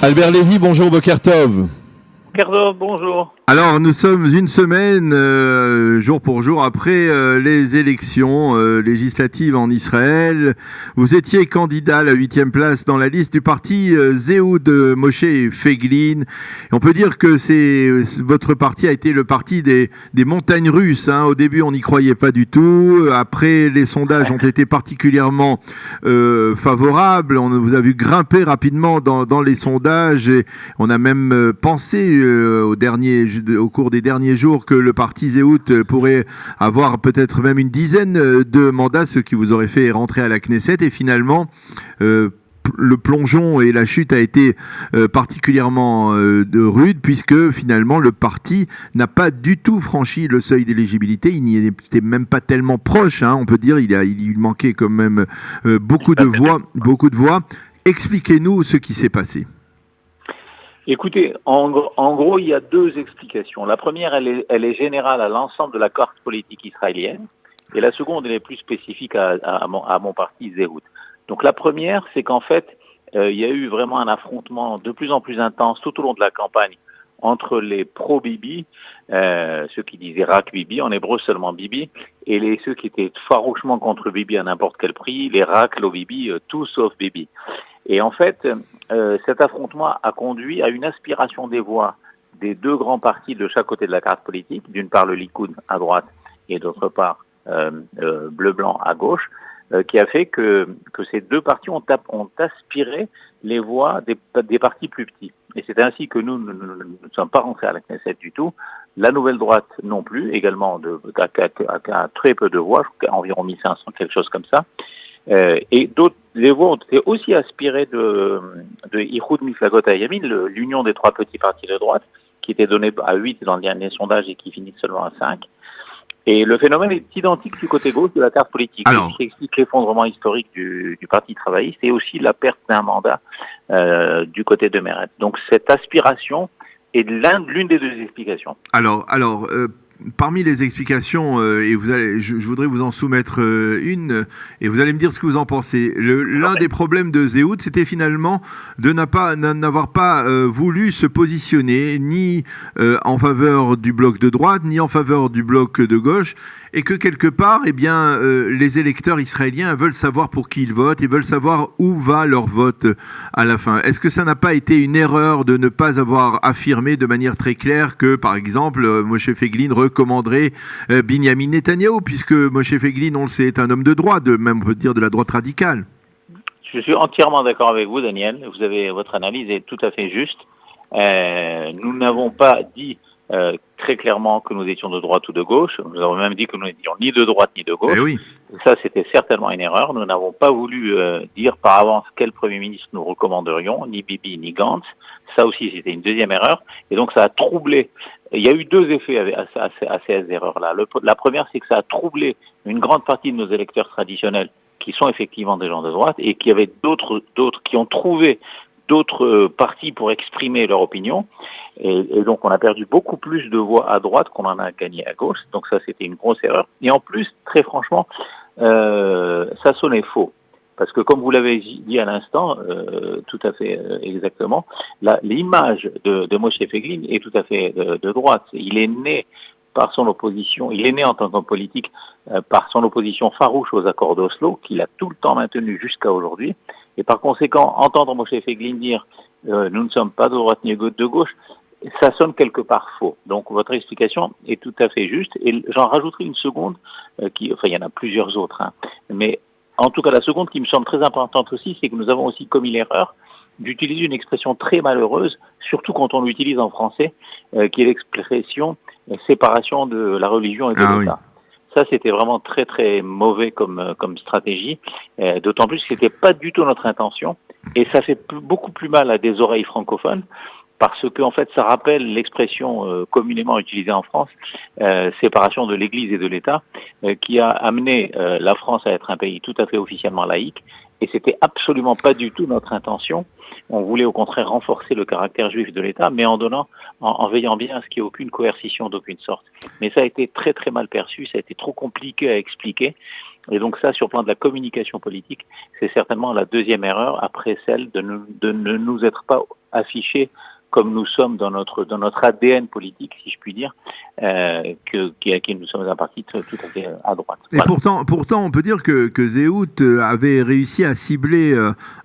Albert Lévy, bonjour Boker Tov. Boker, bonjour. Alors, nous sommes une semaine, jour pour jour, après les élections législatives en Israël. Vous étiez candidat à la 8e place dans la liste du parti Zehoud Moshe Feiglin. Et on peut dire que votre parti a été le parti des montagnes russes. Hein. Au début, on n'y croyait pas du tout. Après, les sondages ont été particulièrement favorables. On vous a vu grimper rapidement dans les sondages. Et on a même pensé au cours des derniers jours que le parti Zehoud pourrait avoir peut-être même une dizaine de mandats, ce qui vous aurait fait rentrer à la Knesset. Et finalement, le plongeon et la chute a été particulièrement rude, puisque finalement le parti n'a pas du tout franchi le seuil d'éligibilité. Il n'y était même pas tellement proche, hein, on peut dire. Il manquait quand même beaucoup de voix. Expliquez-nous ce qui s'est passé. Écoutez, en gros, il y a deux explications. La première, elle est générale à l'ensemble de la carte politique israélienne, et la seconde, elle est plus spécifique à mon parti Zehoud. Donc la première, c'est qu'en fait, il y a eu vraiment un affrontement de plus en plus intense tout au long de la campagne entre les pro-Bibi, ceux qui disaient Rak Bibi, en hébreu seulement Bibi, et ceux qui étaient farouchement contre Bibi à n'importe quel prix, les Rak, lo Bibi, tout sauf Bibi. Et en fait, cet affrontement a conduit à une aspiration des voix des deux grands partis de chaque côté de la carte politique, d'une part le Likoud à droite et d'autre part bleu-blanc à gauche, qui a fait que ces deux partis ont aspiré les voix des partis plus petits. Et c'est ainsi que nous ne sommes pas rentrés à la Knesset du tout. La nouvelle droite non plus, également à très peu de voix, environ 1500, quelque chose comme ça. Et d'autres, les voix ont été aussi aspirées de Ichud Miflagot Hayamin, l'union des trois petits partis de droite, qui était donnée à 8 dans le dernier sondage et qui finit seulement à 5. Et le phénomène est identique du côté gauche de la carte politique. Ce qui explique l'effondrement historique du Parti travailliste et aussi la perte d'un mandat du côté de Meretz. Donc cette aspiration est l'une des deux explications. Alors, parmi les explications, et je voudrais vous en soumettre une, et vous allez me dire ce que vous en pensez. L'un des problèmes de Zehoud, c'était finalement de n'avoir pas voulu se positionner ni en faveur du bloc de droite, ni en faveur du bloc de gauche, et que quelque part, les électeurs israéliens veulent savoir pour qui ils votent, et veulent savoir où va leur vote à la fin. Est-ce que ça n'a pas été une erreur de ne pas avoir affirmé de manière très claire que, par exemple, Moshe Feiglin recommanderait Binyamin Netanyahou, puisque Moshe Feiglin, on le sait, est un homme de droite, même on peut dire de la droite radicale. Je suis entièrement d'accord avec vous, Daniel. Votre analyse est tout à fait juste. Nous n'avons pas dit très clairement que nous étions de droite ou de gauche. Nous avons même dit que nous n'étions ni de droite ni de gauche. Oui. Ça, c'était certainement une erreur. Nous n'avons pas voulu dire par avance quel Premier ministre nous recommanderions, ni Bibi ni Gantz. Ça aussi, c'était une deuxième erreur. Et donc, ça a troublé. Il y a eu deux effets à ces erreurs-là. La première, c'est que ça a troublé une grande partie de nos électeurs traditionnels qui sont effectivement des gens de droite et qui avaient d'autres qui ont trouvé d'autres partis pour exprimer leur opinion. Et donc, on a perdu beaucoup plus de voix à droite qu'on en a gagné à gauche. Donc ça, c'était une grosse erreur. Et en plus, très franchement, ça sonnait faux. Parce que comme vous l'avez dit à l'instant, tout à fait exactement, l'image de Moshe Feiglin est tout à fait de droite. Il est né par son opposition, il est né en tant qu'homme politique par son opposition farouche aux accords d'Oslo, qu'il a tout le temps maintenu jusqu'à aujourd'hui. Et par conséquent, entendre Moshe Feiglin dire nous ne sommes pas de droite ni de gauche, ça sonne quelque part faux. Donc votre explication est tout à fait juste. Et j'en rajouterai une seconde, il y en a plusieurs autres, hein, mais en tout cas la seconde qui me semble très importante aussi, c'est que nous avons aussi commis l'erreur d'utiliser une expression très malheureuse, surtout quand on l'utilise en français, qui est l'expression séparation de la religion et de l'État. Oui. Ça, c'était vraiment très très mauvais comme stratégie, d'autant plus que c'était pas du tout notre intention, et ça fait beaucoup plus mal à des oreilles francophones, parce que en fait, ça rappelle l'expression communément utilisée en France, séparation de l'Église et de l'État, qui a amené la France à être un pays tout à fait officiellement laïque, et c'était absolument pas du tout notre intention. On voulait au contraire renforcer le caractère juif de l'État, mais en veillant bien à ce qu'il n'y ait aucune coercition d'aucune sorte. Mais ça a été très très mal perçu, ça a été trop compliqué à expliquer. Et donc ça, sur le plan de la communication politique, c'est certainement la deuxième erreur, après celle de ne nous être pas afficher comme nous sommes dans notre ADN politique, si je puis dire, qui nous sommes un parti tout à fait à droite. Et voilà. Pourtant, on peut dire que Zéhout avait réussi à cibler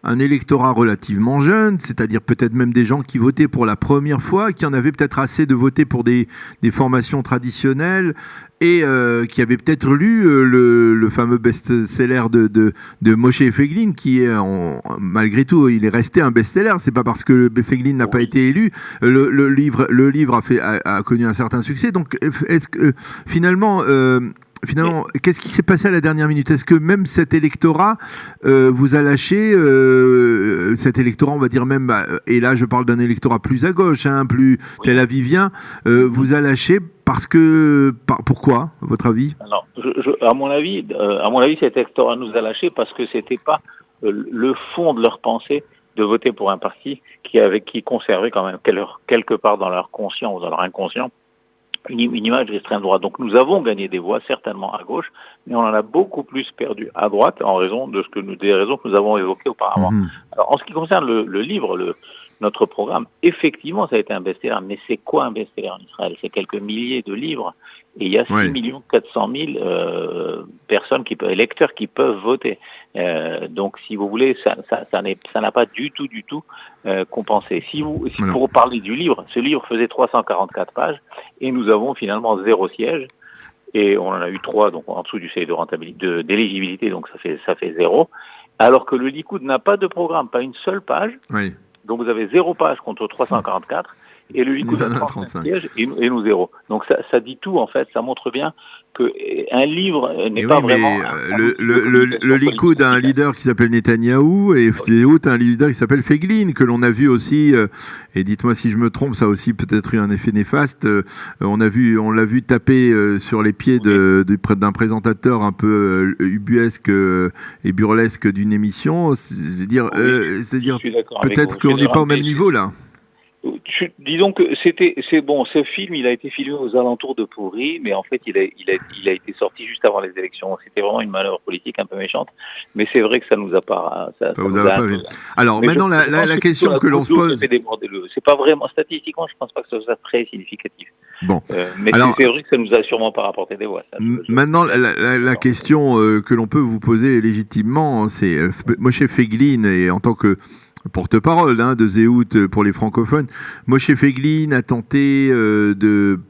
un électorat relativement jeune, c'est-à-dire peut-être même des gens qui votaient pour la première fois, qui en avaient peut-être assez de voter pour des formations traditionnelles, et qui avait peut-être lu le fameux best-seller de Moshe Feiglin, qui est, malgré tout, il est resté un best-seller. C'est pas parce que Feiglin n'a pas été élu. Le livre a connu un certain succès. Donc, est-ce que finalement, qu'est-ce qui s'est passé à la dernière minute? Est-ce que même cet électorat vous a lâché, cet électorat, on va dire même, et là je parle d'un électorat plus à gauche, plus tel avivien, vous a lâché parce que, pourquoi, à votre avis? Alors, à mon avis, cet électorat nous a lâché parce que c'était pas le fond de leur pensée de voter pour un parti qui conservait quand même quelque part dans leur conscient ou dans leur inconscient une image d'extrême droite. Donc nous avons gagné des voix certainement à gauche, mais on en a beaucoup plus perdu à droite en raison de des raisons que nous avons évoquées auparavant. Alors en ce qui concerne le livre, notre programme, effectivement ça a été un best-seller, mais c'est quoi un best-seller en Israël? C'est quelques milliers de livres et il y a 6 400 000 personnes lecteurs qui peuvent voter. Donc si vous voulez, ça n'a pas du tout compensé. Pour parler du livre, ce livre faisait 344 pages et nous avons finalement 0 siège et on en a eu 3 donc en dessous du seuil de rentabilité d'éligibilité, donc ça fait 0. Alors que le Likoud n'a pas de programme, pas une seule page. Oui. Donc vous avez 0 page contre 344 et le Likoud a 35 sièges et nous 0. Donc ça dit tout en fait, ça montre bien qu'un livre n'est pas vraiment... Le Likoud a un leader qui s'appelle Netanyahou et Zéhout a un leader qui s'appelle Feiglin, que l'on a vu aussi, et dites-moi si je me trompe, ça a aussi peut-être eu un effet néfaste, on l'a vu taper sur les pieds d'un présentateur un peu ubuesque et burlesque d'une émission, c'est-à-dire peut-être qu'on n'est pas au même niveau là. Disons que ce film, il a été filmé aux alentours de Pourri, mais en fait, il a été sorti juste avant les élections. C'était vraiment une manœuvre politique un peu méchante, mais c'est vrai que ça nous a pas... Alors, maintenant, la question que l'on se pose... C'est pas vraiment, statistiquement, je pense pas que ce soit très significatif. Bon. Mais c'est vrai que ça nous a sûrement pas rapporté des voix. Maintenant, la question que l'on peut vous poser légitimement, c'est Moshe Feiglin, et en tant que porte-parole de Zéhout pour les francophones, Moshe Feiglin a tenté de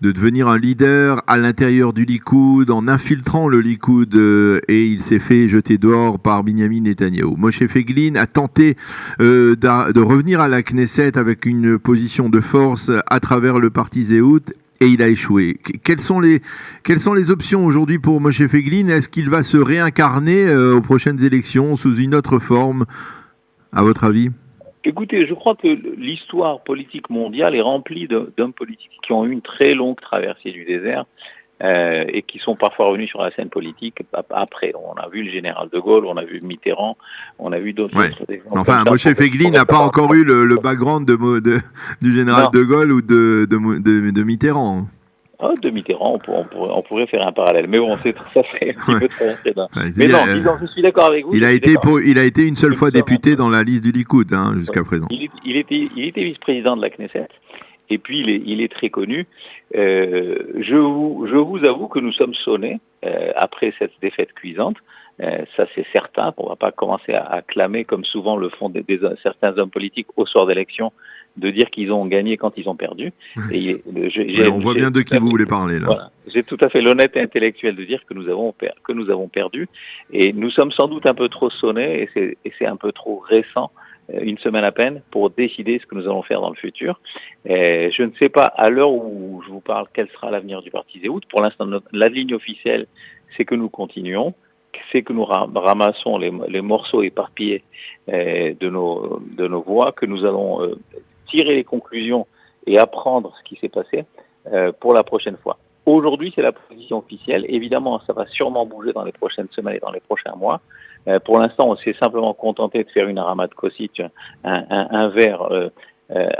devenir un leader à l'intérieur du Likoud en infiltrant le Likoud et il s'est fait jeter dehors par Binyamin Netanyahou. Moshe Feiglin a tenté de revenir à la Knesset avec une position de force à travers le parti Zéhout et il a échoué. Quelles sont les options aujourd'hui pour Moshe Feiglin? Est-ce qu'il va se réincarner aux prochaines élections sous une autre forme, à votre avis? Écoutez, je crois que l'histoire politique mondiale est remplie d'hommes politiques qui ont eu une très longue traversée du désert et qui sont parfois revenus sur la scène politique après. On a vu le général de Gaulle, on a vu Mitterrand, on a vu d'autres exemples. Enfin, Moshe Feiglin n'a pas encore eu le background du général de Gaulle ou de Mitterrand. De Mitterrand, on pourrait faire un parallèle. Mais bon, ça serait un petit peu trop rentré là. Mais non, disons, je suis d'accord avec vous. Il a été une seule fois député dans la liste du Likoud jusqu'à présent. Il était vice-président de la Knesset. Et puis, il est très connu. Je vous avoue que nous sommes sonnés après cette défaite cuisante. Ça, c'est certain. On ne va pas commencer à clamer, comme souvent le font certains hommes politiques au soir d'élection, de dire qu'ils ont gagné quand ils ont perdu. Et on voit bien de qui vous voulez parler là. Voilà. J'ai tout à fait l'honnêteté intellectuelle de dire que nous avons perdu. Et nous sommes sans doute un peu trop sonnés et c'est un peu trop récent, une semaine à peine, pour décider ce que nous allons faire dans le futur. Je ne sais pas, à l'heure où je vous parle, quel sera l'avenir du parti Zéhout. Pour l'instant, la ligne officielle, c'est que nous continuons, c'est que nous ramassons les morceaux éparpillés de nos voix, que nous allons tirer les conclusions et apprendre ce qui s'est passé pour la prochaine fois. Aujourd'hui, c'est la position officielle. Évidemment, ça va sûrement bouger dans les prochaines semaines et dans les prochains mois. Pour l'instant, on s'est simplement contenté de faire une Aramat Kosich, un verre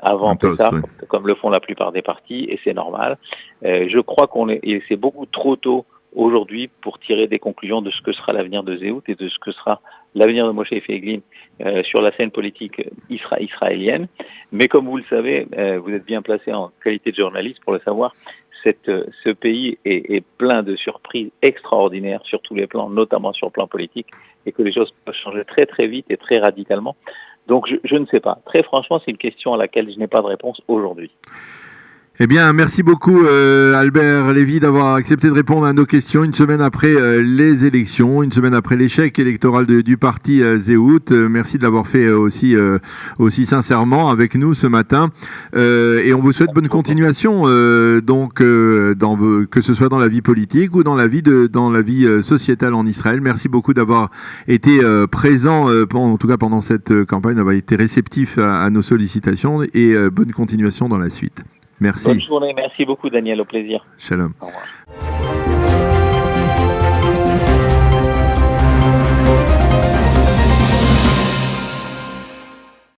avant Pessah, comme le font la plupart des partis, et c'est normal. Je crois et c'est beaucoup trop tôt aujourd'hui pour tirer des conclusions de ce que sera l'avenir de Zéhout et de ce que sera l'avenir de Moshe Feiglin sur la scène politique israélienne. Mais comme vous le savez, vous êtes bien placé en qualité de journaliste pour le savoir, ce pays est plein de surprises extraordinaires sur tous les plans, notamment sur le plan politique, et que les choses peuvent changer très très vite et très radicalement. Donc je ne sais pas. Très franchement, c'est une question à laquelle je n'ai pas de réponse aujourd'hui. Eh bien, merci beaucoup Albert Lévy d'avoir accepté de répondre à nos questions une semaine après les élections, une semaine après l'échec électoral du parti Zehut. Merci de l'avoir fait aussi sincèrement avec nous ce matin. Et on vous souhaite bonne continuation, que ce soit dans la vie politique ou dans la vie sociétale en Israël. Merci beaucoup d'avoir été présent, en tout cas pendant cette campagne, d'avoir été réceptif à nos sollicitations et bonne continuation dans la suite. Merci. Bonne journée, merci beaucoup Daniel, au plaisir. Shalom. Au revoir.